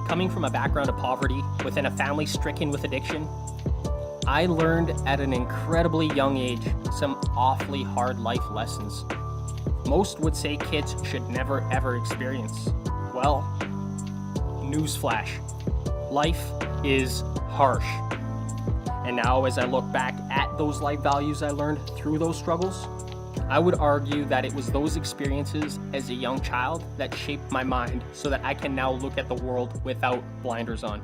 Coming from a background of poverty within a family stricken with addiction, I learned at an incredibly young age some awfully hard life lessons. Most would say kids should never ever experience. Well, newsflash, life is harsh. And now as I look back at those life values I learned through those struggles, I would argue that it was those experiences as a young child that shaped my mind so that I can now look at the world without blinders on.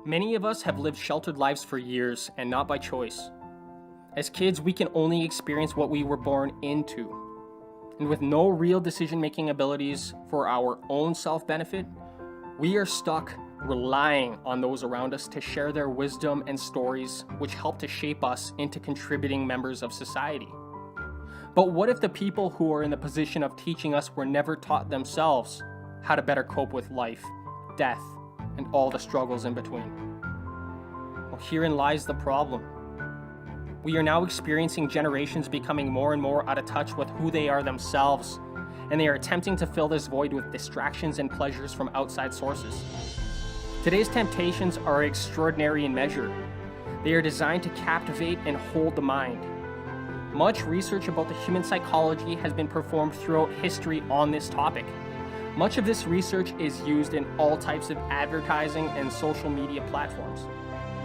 Many of us have lived sheltered lives for years and not by choice. As kids, we can only experience what we were born into. And with no real decision-making abilities for our own self-benefit, we are stuck relying on those around us to share their wisdom and stories which help to shape us into contributing members of society. But what if the people who are in the position of teaching us were never taught themselves how to better cope with life, death, and all the struggles in between? Well, herein lies the problem. We are now experiencing generations becoming more and more out of touch with who they are themselves, and they are attempting to fill this void with distractions and pleasures from outside sources. Today's temptations are extraordinary in measure. They are designed to captivate and hold the mind. Much research about the human psychology has been performed throughout history on this topic. Much of this research is used in all types of advertising and social media platforms.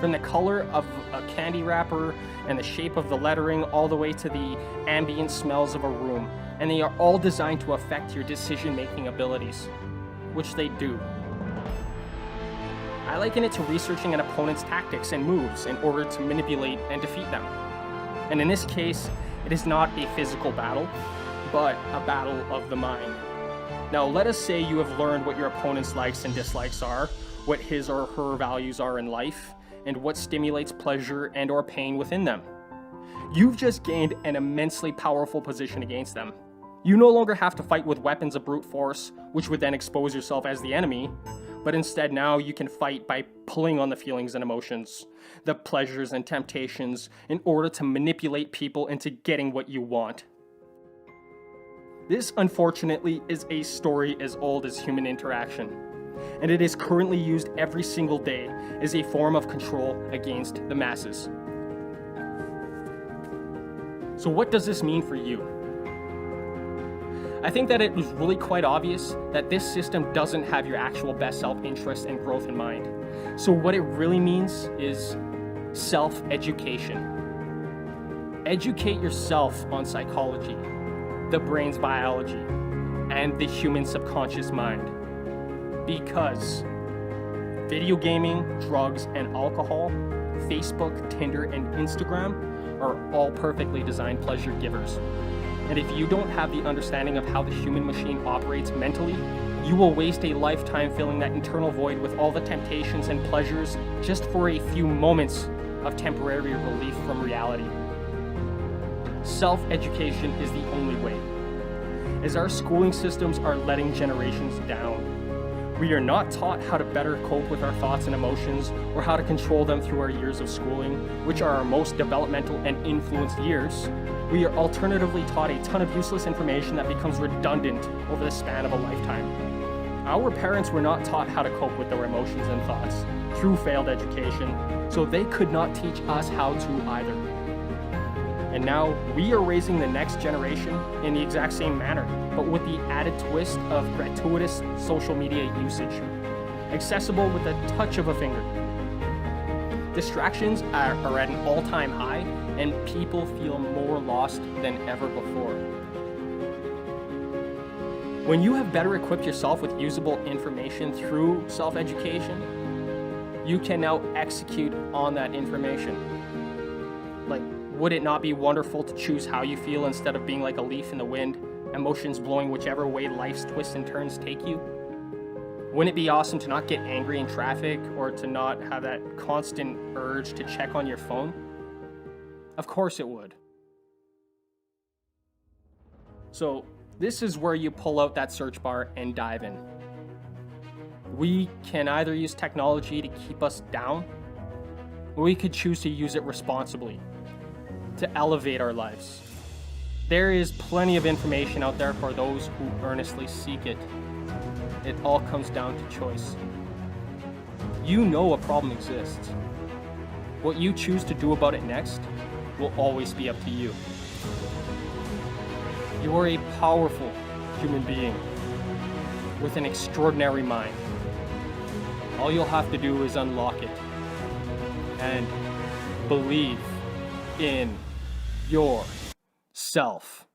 From the color of a candy wrapper and the shape of the lettering all the way to the ambient smells of a room. And they are all designed to affect your decision-making abilities, which they do. I liken it to researching an opponent's tactics and moves in order to manipulate and defeat them. And in this case, it is not a physical battle, but a battle of the mind. Now, let us say you have learned what your opponent's likes and dislikes are, what his or her values are in life, and what stimulates pleasure and or pain within them. You've just gained an immensely powerful position against them. You no longer have to fight with weapons of brute force, which would then expose yourself as the enemy, but instead now you can fight by pulling on the feelings and emotions, the pleasures and temptations, in order to manipulate people into getting what you want. This, unfortunately, is a story as old as human interaction, and it is currently used every single day as a form of control against the masses. So what does this mean for you? I think that it was really quite obvious that this system doesn't have your actual best self-interest and growth in mind. So what it really means is self-education. Educate yourself on psychology, the brain's biology, and the human subconscious mind. Because video gaming, drugs, and alcohol, Facebook, Tinder, and Instagram are all perfectly designed pleasure givers. And if you don't have the understanding of how the human machine operates mentally, you will waste a lifetime filling that internal void with all the temptations and pleasures just for a few moments of temporary relief from reality. Self-education is the only way, as our schooling systems are letting generations down. We are not taught how to better cope with our thoughts and emotions or how to control them through our years of schooling, which are our most developmental and influenced years. We are alternatively taught a ton of useless information that becomes redundant over the span of a lifetime. Our parents were not taught how to cope with their emotions and thoughts through failed education, so they could not teach us how to either. And now we are raising the next generation in the exact same manner, but with the added twist of gratuitous social media usage, accessible with a touch of a finger. Distractions are at an all-time high, and people feel more lost than ever before. When you have better equipped yourself with usable information through self-education, you can now execute on that information. Like, would it not be wonderful to choose how you feel instead of being like a leaf in the wind, emotions blowing whichever way life's twists and turns take you? Wouldn't it be awesome to not get angry in traffic or to not have that constant urge to check on your phone? Of course it would. So this is where you pull out that search bar and dive in. We can either use technology to keep us down, or we could choose to use it responsibly to elevate our lives. There is plenty of information out there for those who earnestly seek it. It all comes down to choice. You know a problem exists. What you choose to do about it next will always be up to you. You are a powerful human being with an extraordinary mind. All you'll have to do is unlock it and believe in yourself.